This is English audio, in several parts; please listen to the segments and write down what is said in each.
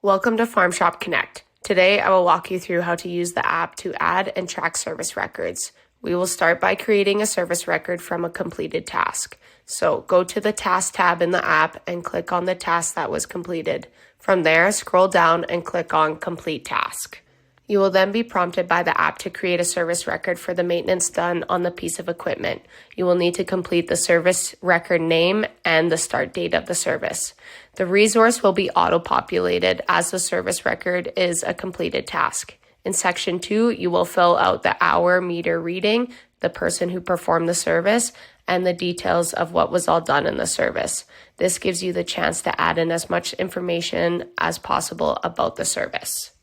Welcome to Farm Shop Connect. Today, I will walk you through how to use the app to add and track service records. We will start by creating a service record from a completed task. So go to the Task tab in the app and click on the task that was completed. From there, scroll down and click on Complete Task. You will then be prompted by the app to create a service record for the maintenance done on the piece of equipment. You will need to complete the service record name and the start date of the service. The resource will be auto-populated as the service record is a completed task. In section 2, you will fill out the hour meter reading, the person who performed the service, and the details of what was all done in the service. This gives you the chance to add in as much information as possible about the service.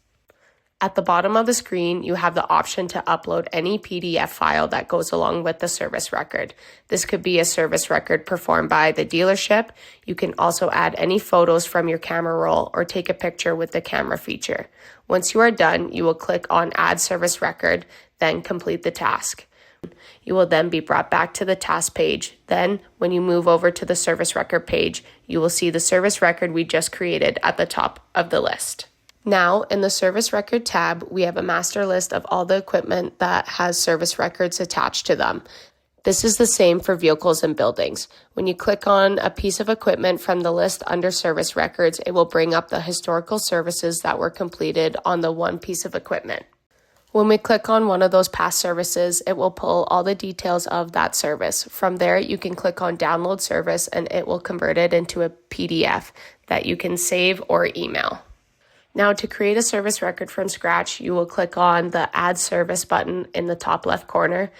At the bottom of the screen, you have the option to upload any PDF file that goes along with the service record. This could be a service record performed by the dealership. You can also add any photos from your camera roll or take a picture with the camera feature. Once you are done, you will click on Add Service Record, then complete the task. You will then be brought back to the task page. Then, when you move over to the service record page, you will see the service record we just created at the top of the list. Now, in the Service Record tab, we have a master list of all the equipment that has service records attached to them. This is the same for vehicles and buildings. When you click on a piece of equipment from the list under Service Records, it will bring up the historical services that were completed on the one piece of equipment. When we click on one of those past services, it will pull all the details of that service. From there, you can click on Download Service and it will convert it into a PDF that you can save or email. Now, to create a service record from scratch, you will click on the Add Service button in the top left corner.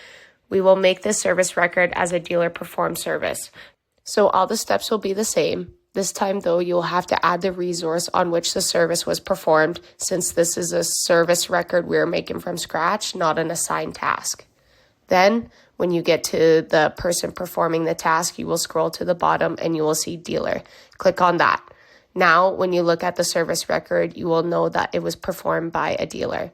We will make this service record as a dealer performed service. So all the steps will be the same. This time, though, you will have to add the resource on which the service was performed, since this is a service record we're making from scratch, not an assigned task. Then, when you get to the person performing the task, you will scroll to the bottom and you will see Dealer. Click on that. Now, when you look at the service record, you will know that it was performed by a dealer.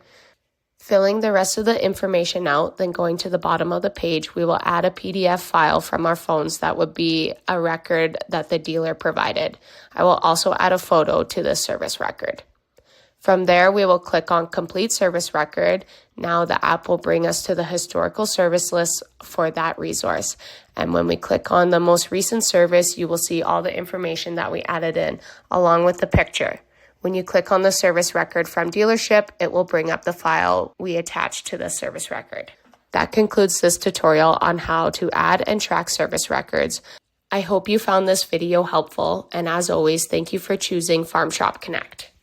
Filling the rest of the information out, then going to the bottom of the page, we will add a PDF file from our phones that would be a record that the dealer provided. I will also add a photo to this service record. From there, we will click on Complete Service Record. Now the app will bring us to the historical service list for that resource. And when we click on the most recent service, you will see all the information that we added in, along with the picture. When you click on the service record from dealership, it will bring up the file we attached to the service record. That concludes this tutorial on how to add and track service records. I hope you found this video helpful, and as always, thank you for choosing Farm Shop Connect.